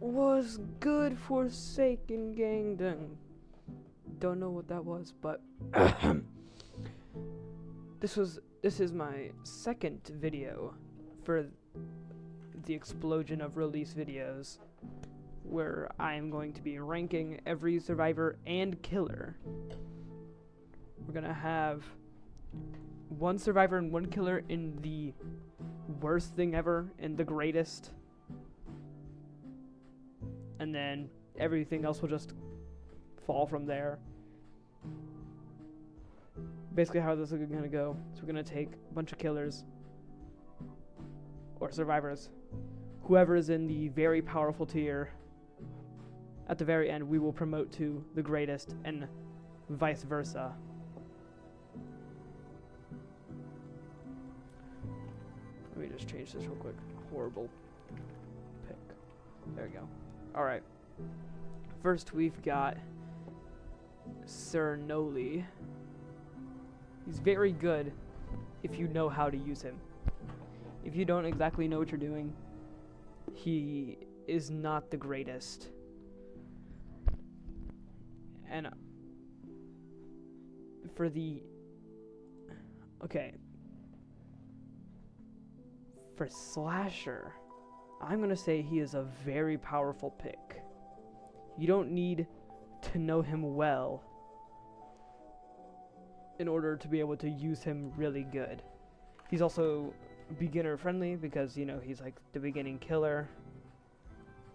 was good Forsaken Gang. Don't know what that was, but this is my second video for the explosion of release videos, where I am going to be ranking every survivor and killer. We're gonna have one survivor and one killer in the worst thing ever and the greatest, and then everything else will just fall from there. Basically how this is gonna go. So we're gonna take a bunch of killers or survivors, whoever is in the very powerful tier. At the very end, we will promote to the greatest and vice versa. Let me just change this real quick. Horrible pick. There we go. Alright. First, we've got Sir Noli. He's very good if you know how to use him. If you don't exactly know what you're doing, he is not the greatest. And for the... Okay. For Slasher, I'm gonna say he is a very powerful pick. You don't need to know him well in order to be able to use him really good. He's also beginner friendly because, you know, he's like the beginning killer.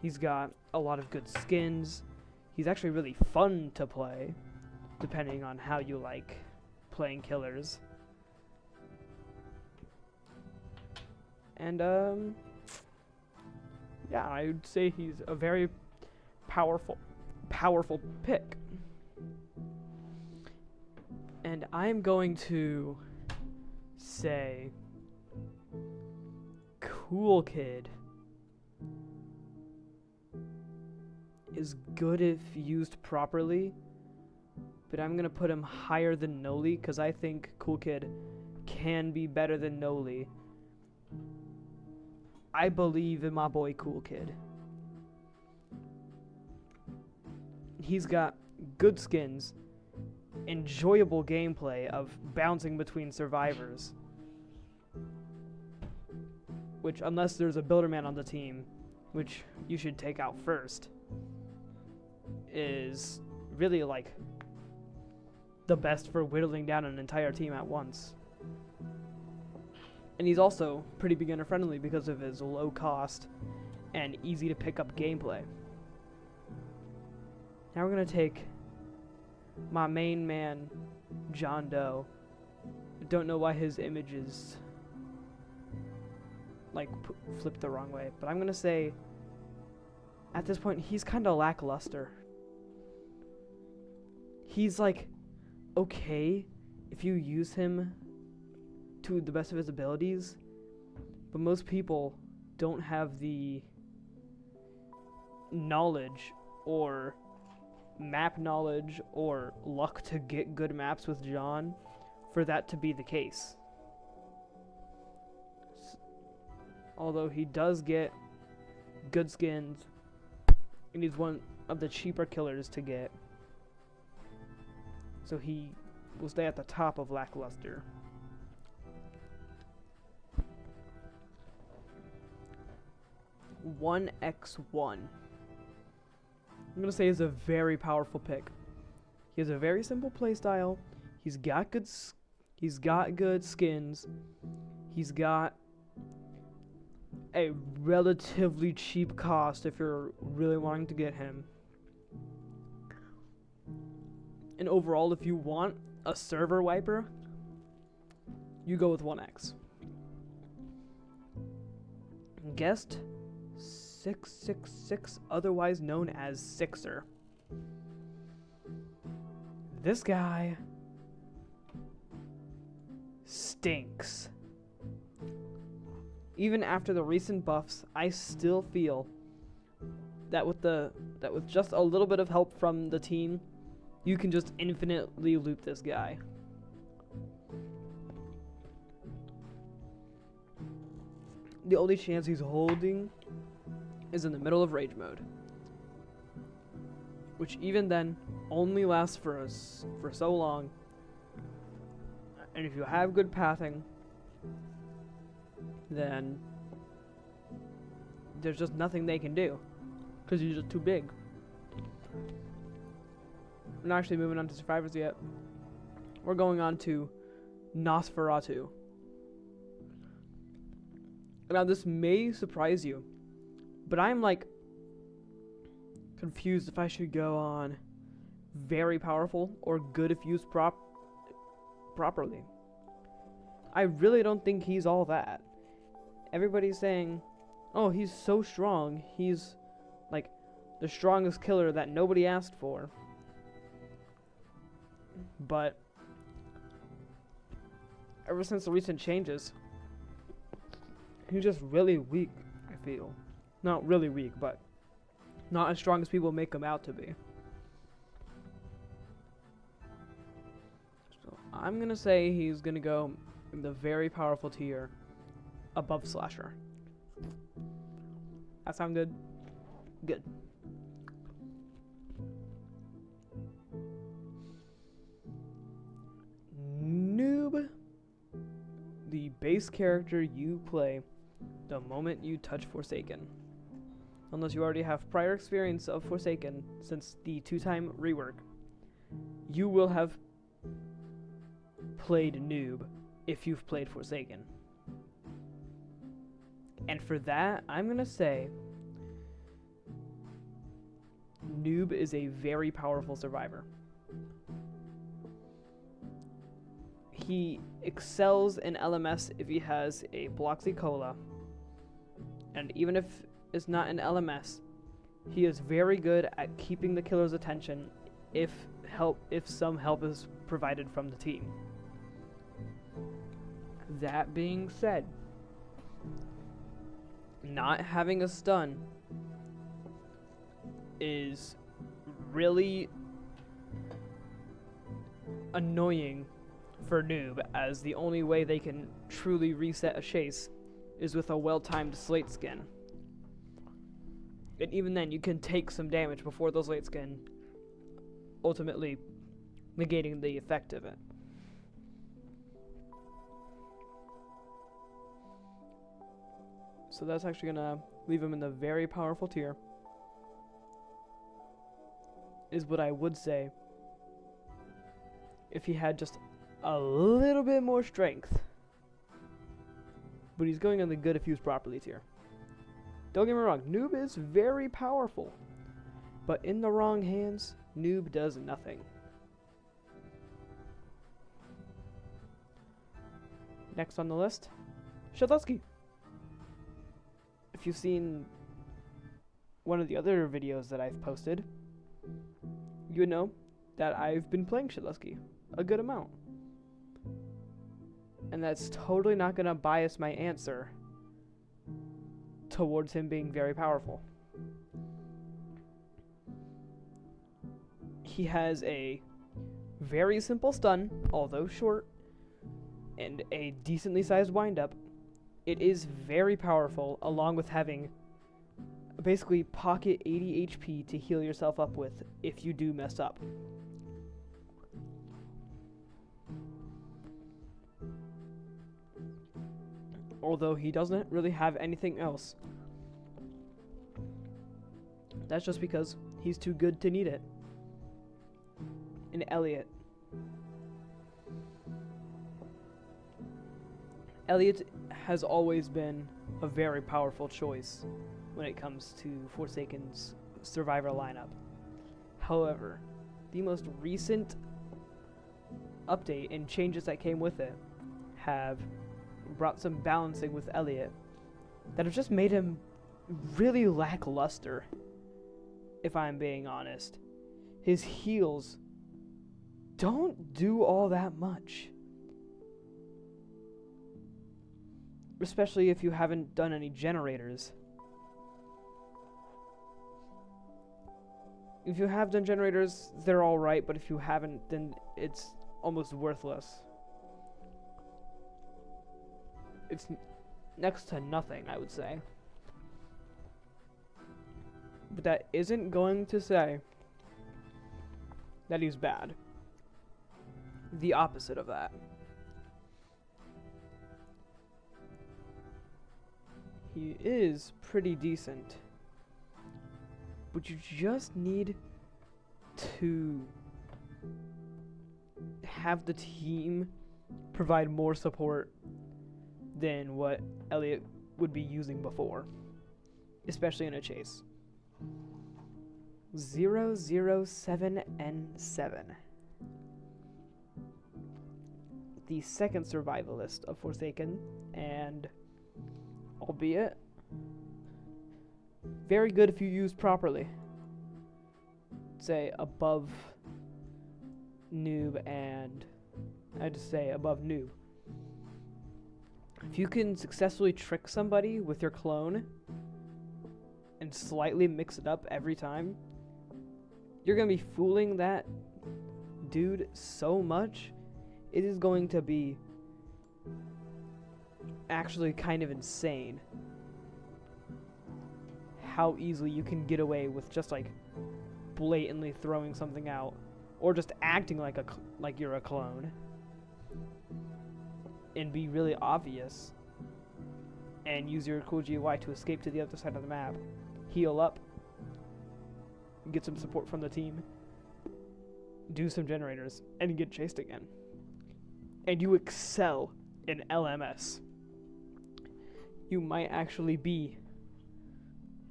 He's got a lot of good skins. He's actually really fun to play, depending on how you like playing killers. And, yeah, I would say he's a very powerful pick. And I'm going to say Cool Kid is good if used properly, but I'm gonna put him higher than Noli because I think Cool Kid can be better than Noli. I believe in my boy Cool Kid. He's got good skins, enjoyable gameplay of bouncing between survivors, which, unless there's a Builderman on the team, which you should take out first, is really like the best for whittling down an entire team at once. And he's also pretty beginner friendly because of his low cost and easy to pick up gameplay. Now we're gonna take my main man, John Doe. Don't know why his image is like flipped the wrong way, but I'm gonna say at this point he's kind of lackluster. He's like okay if you use him to the best of his abilities, but most people don't have the knowledge or map knowledge or luck to get good maps with John for that to be the case. Although he does get good skins, and he's one of the cheaper killers to get, so he will stay at the top of lackluster. One X1. I'm gonna say is a very powerful pick. He has a very simple playstyle. He's got good skins. He's got a relatively cheap cost if you're really wanting to get him. And overall, if you want a server wiper, you go with 1X. Guest 666, otherwise known as Sixer. This guy stinks. Even after the recent buffs, I still feel that with just a little bit of help from the team, you can just infinitely loop this guy. The only chance he's holding is in the middle of rage mode, which even then only lasts for so long. And if you have good pathing, then there's just nothing they can do, because you're just too big. We're not actually moving on to survivors yet. We're going on to Nosferatu. Now this may surprise you, but I'm like confused if I should go on very powerful or good if used properly. I really don't think he's all that. Everybody's saying, oh, he's so strong, he's like the strongest killer that nobody asked for. But ever since the recent changes, he's just really weak, I feel. Not really weak, but not as strong as people make him out to be. So I'm gonna say he's gonna go in the very powerful tier above Slasher. That sound good? Good. Noob. The base character you play the moment you touch Forsaken. Unless you already have prior experience of Forsaken since the 2-time rework, you will have played Noob if you've played Forsaken. And for that, I'm gonna say Noob is a very powerful survivor. He excels in LMS if he has a Bloxy Cola, and even if it's not an LMS, he is very good at keeping the killer's attention if some help is provided from the team. That being said, not having a stun is really annoying for Noob, as the only way they can truly reset a chase is with a well-timed slate skin. And even then, you can take some damage before those late skin, ultimately negating the effect of it. So that's actually gonna leave him in the very powerful tier, is what I would say if he had just a little bit more strength. But he's going on the good if used properly tier. Don't get me wrong, Noob is very powerful, but in the wrong hands, Noob does nothing. Next on the list, Shadletsky. If you've seen one of the other videos that I've posted, you would know that I've been playing Shadletsky a good amount. And that's totally not going to bias my answer towards him being very powerful. He has a very simple stun, although short, and a decently sized windup. It is very powerful, along with having basically pocket 80 HP to heal yourself up with if you do mess up. Although he doesn't really have anything else. That's just because he's too good to need it. And Elliot. Elliot has always been a very powerful choice when it comes to Forsaken's survivor lineup. However, the most recent update and changes that came with it have brought some balancing with Elliot that have just made him really lackluster, if I'm being honest. His heals don't do all that much, especially if you haven't done any generators. If you have done generators, they're alright, but if you haven't, then it's almost worthless. It's next to nothing, I would say. But that isn't going to say that he's bad. The opposite of that. He is pretty decent. But you just need to have the team provide more support than what Elliot would be using before, especially in a chase. 0, 0, 7, and 7. The second survivalist of Forsaken, and albeit very good if you use properly. Say above noob, and I'd just say above noob. If you can successfully trick somebody with your clone and slightly mix it up every time, you're going to be fooling that dude so much, it is going to be actually kind of insane how easily you can get away with just like blatantly throwing something out, or just acting like you're a clone and be really obvious, and use your cool GUI to escape to the other side of the map, heal up, get some support from the team, do some generators, and get chased again. And you excel in LMS. You might actually be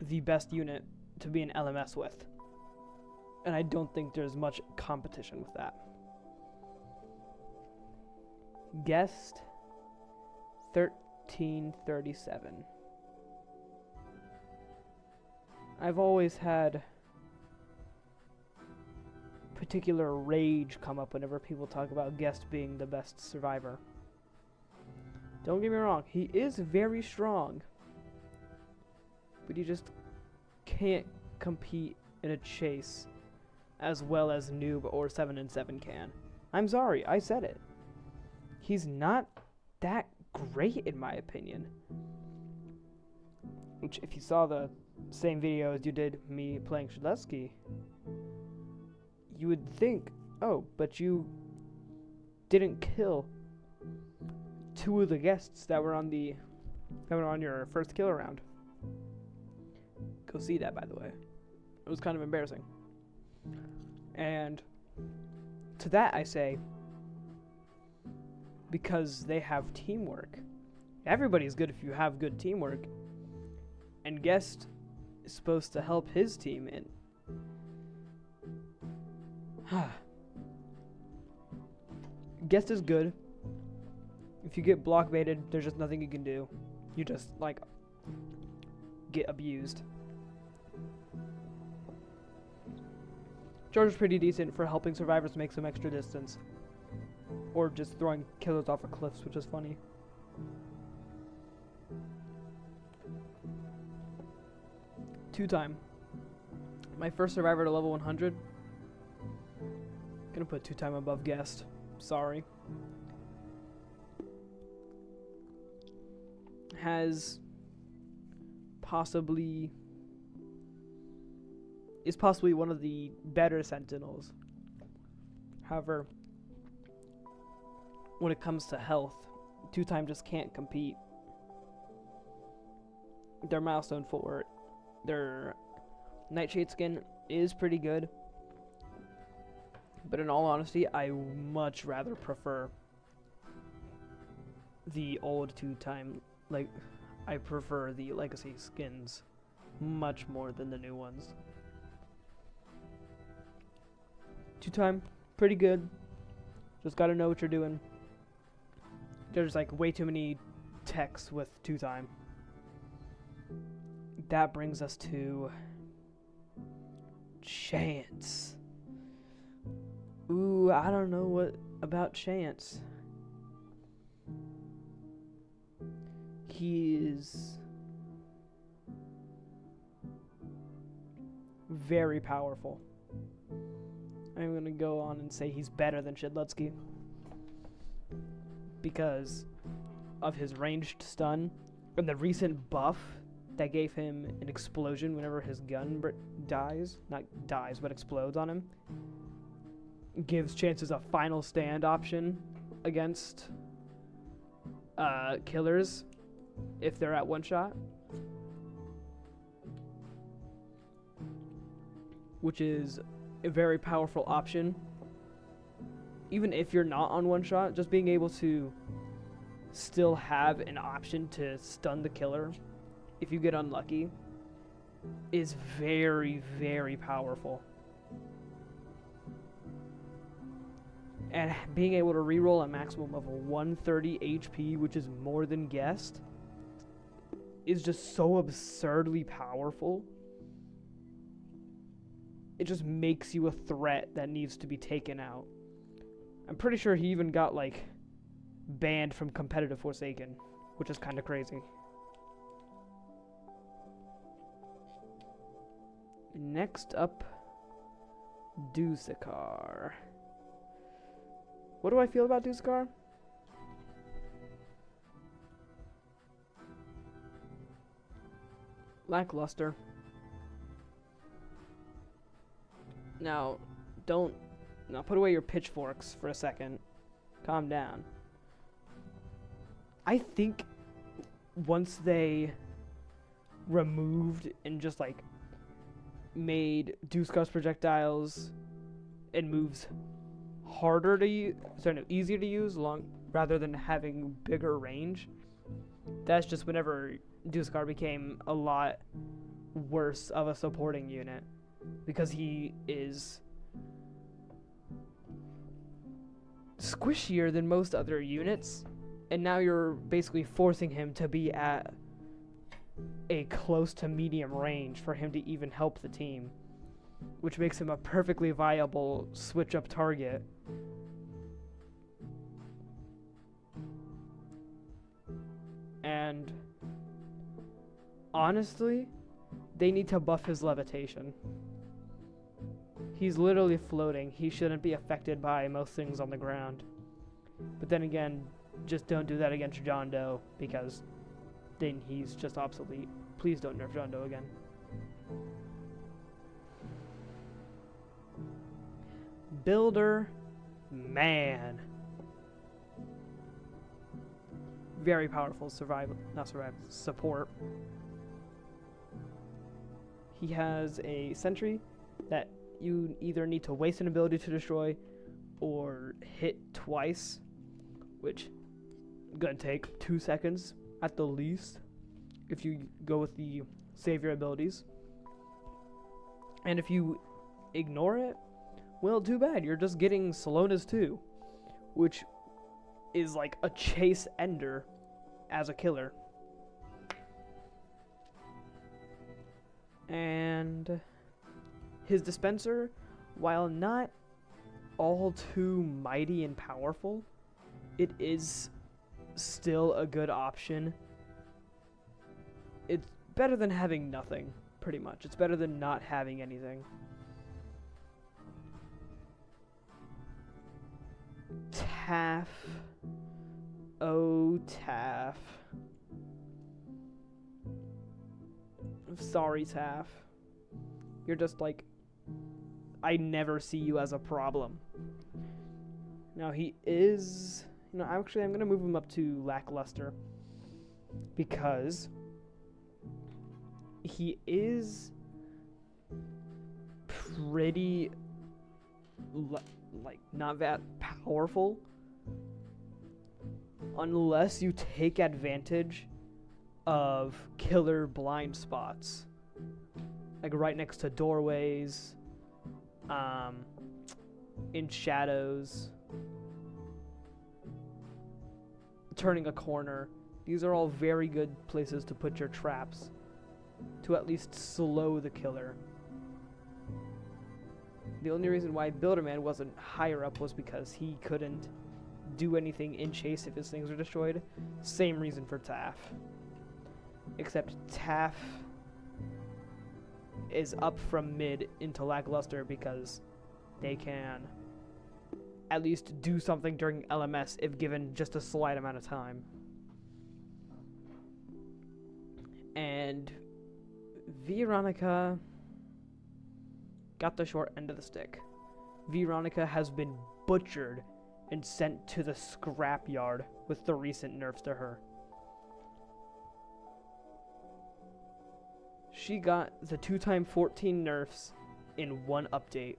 the best unit to be an LMS with. And I don't think there's much competition with that. Guest 1337. I've always had particular rage come up whenever people talk about Guest being the best survivor. Don't get me wrong, he is very strong, but he just can't compete in a chase as well as Noob or 7 and 7 can. I'm sorry, I said it. He's not that great in my opinion. Which, if you saw the same video as you did me playing Shedletsky, you would think, oh, but you didn't kill 2 of the guests that were on your first kill round. Go see that, by the way. It was kind of embarrassing. And to that I say, because they have teamwork. Everybody's good if you have good teamwork. And Guest is supposed to help his team in. Guest is good. If you get block baited, there's just nothing you can do. You just, like, get abused. Charge is pretty decent for helping survivors make some extra distance. Or just throwing killers off of cliffs, which is funny. Two-time. My first survivor to level 100. Gonna put two-time above Guest. Sorry. Is possibly one of the better Sentinels. However, when it comes to health, two-time just can't compete. Their milestone for their Nightshade skin is pretty good, but in all honesty, I much rather prefer the old two-time. Like, I prefer the legacy skins much more than the new ones. Two-time, pretty good. Just gotta know what you're doing. There's like way too many techs with two-time. That brings us to Chance. Ooh, I don't know what about Chance. He is very powerful. I'm gonna go on and say he's better than Shedletsky because of his ranged stun and the recent buff that gave him an explosion whenever his gun dies. Not dies, but explodes on him. Gives chances a final stand option against killers if they're at one shot. Which is a very powerful option. Even if you're not on one shot, just being able to still have an option to stun the killer if you get unlucky is very, very powerful. And being able to reroll a maximum of 130 HP, which is more than guessed, is just so absurdly powerful. It just makes you a threat that needs to be taken out. I'm pretty sure he even got, like, banned from competitive Forsaken, which is kind of crazy. Next up, Dusakar. What do I feel about Dusakar? Lackluster. Now, put away your pitchforks for a second. Calm down. I think once they removed and just, like, made Dusakar's projectiles and moves harder to use, easier to use, rather than having bigger range, that's just whenever Dusakar became a lot worse of a supporting unit. Because he is squishier than most other units, and now you're basically forcing him to be at a close to medium range for him to even help the team, which makes him a perfectly viable switch-up target. And honestly, they need to buff his levitation. He's literally floating. He shouldn't be affected by most things on the ground. But then again, just don't do that against John Doe, because then he's just obsolete. Please don't nerf John Doe again. Builder Man. Very powerful support. He has a sentry that you either need to waste an ability to destroy or hit twice, which is gonna take 2 seconds at the least if you go with the savior abilities. And if you ignore it, well, too bad, you're just getting Salona's 2, which is like a chase ender as a killer. And his dispenser, while not all too mighty and powerful, it is still a good option. It's better than having nothing, pretty much. It's better than not having anything. Taff. Oh, Taff. I'm sorry, Taff. You're just like, I never see you as a problem. Now he is, actually I'm gonna move him up to lackluster because he is pretty like not that powerful unless you take advantage of killer blind spots, like right next to doorways, in shadows, turning a corner. These are all very good places to put your traps to at least slow the killer. The only reason why Builderman wasn't higher up was because he couldn't do anything in chase if his things were destroyed. Same reason for Taff. Except Taff is up from mid into lackluster because they can at least do something during LMS if given just a slight amount of time. And Veronica got the short end of the stick. Veronica has been butchered and sent to the scrapyard with the recent nerfs to her. She got the 2x14 nerfs in one update.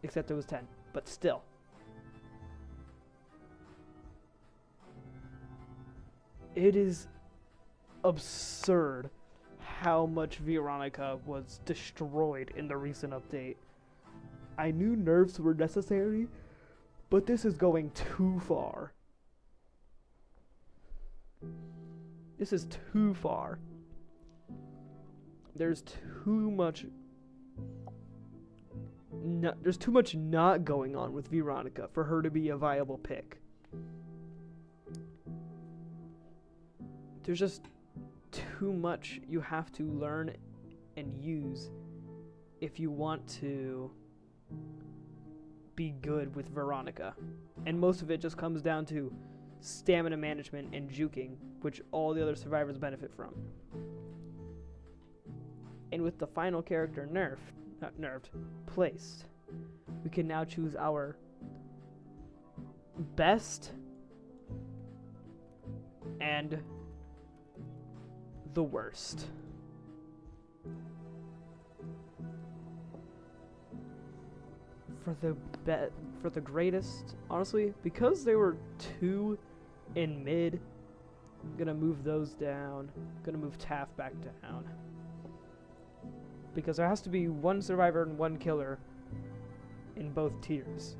Except it was 10, but still. It is absurd how much Veronica was destroyed in the recent update. I knew nerfs were necessary, but this is going too far. This is too far. There's too much not going on with Veronica for her to be a viable pick. There's just too much you have to learn and use if you want to be good with Veronica. And most of it just comes down to stamina management and juking, which all the other survivors benefit from. And with the final character placed, we can now choose our best and the worst. For the greatest, honestly, because they were 2 in mid, I'm gonna move those down. Gonna move Taff back down. Because there has to be 1 survivor and 1 killer in both tiers.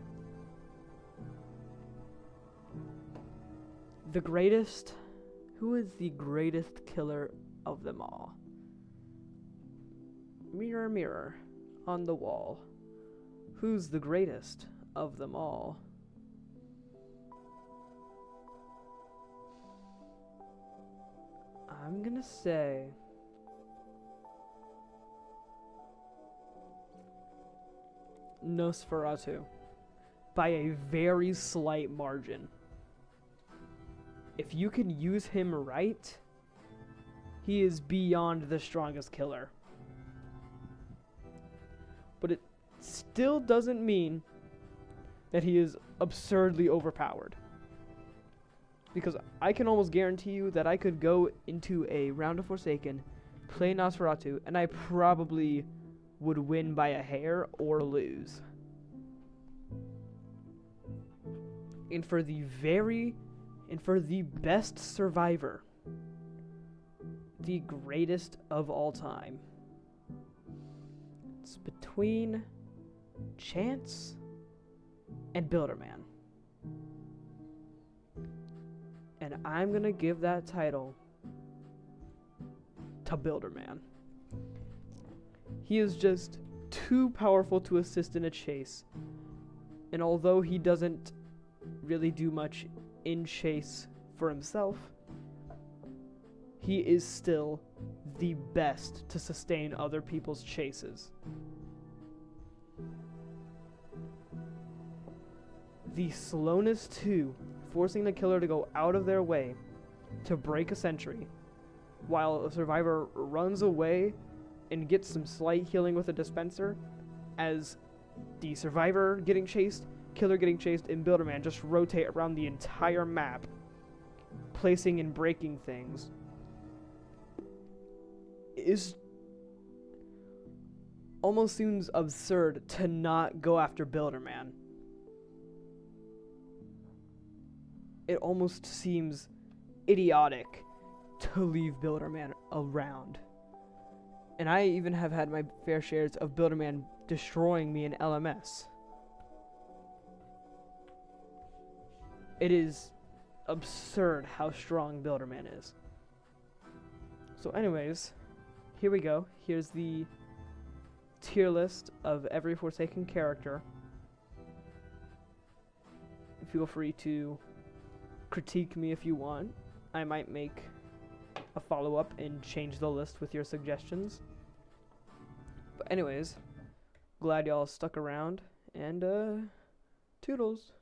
The greatest. Who is the greatest killer of them all? Mirror, mirror on the wall. Who's the greatest of them all? I'm gonna say Nosferatu by a very slight margin. If you can use him right, he is beyond the strongest killer. But it still doesn't mean that he is absurdly overpowered. Because I can almost guarantee you that I could go into a round of Forsaken, play Nosferatu, and I probably would win by a hair or lose. And for the best survivor, the greatest of all time, it's between Chance and Builderman. And I'm gonna give that title to Builderman. He is just too powerful to assist in a chase. And although he doesn't really do much in chase for himself, he is still the best to sustain other people's chases. The slowness too, forcing the killer to go out of their way to break a sentry, while a survivor runs away and gets some slight healing with a dispenser, as the survivor getting chased, killer getting chased, and Builderman just rotate around the entire map, placing and breaking things, is almost seems absurd to not go after Builderman. It almost seems idiotic to leave Builderman around. And I even have had my fair shares of Builderman destroying me in LMS. It is absurd how strong Builderman is. So anyways, here we go. Here's the tier list of every Forsaken character. Feel free to critique me if you want. I might make a follow-up and change the list with your suggestions. But anyways, glad y'all stuck around, and toodles.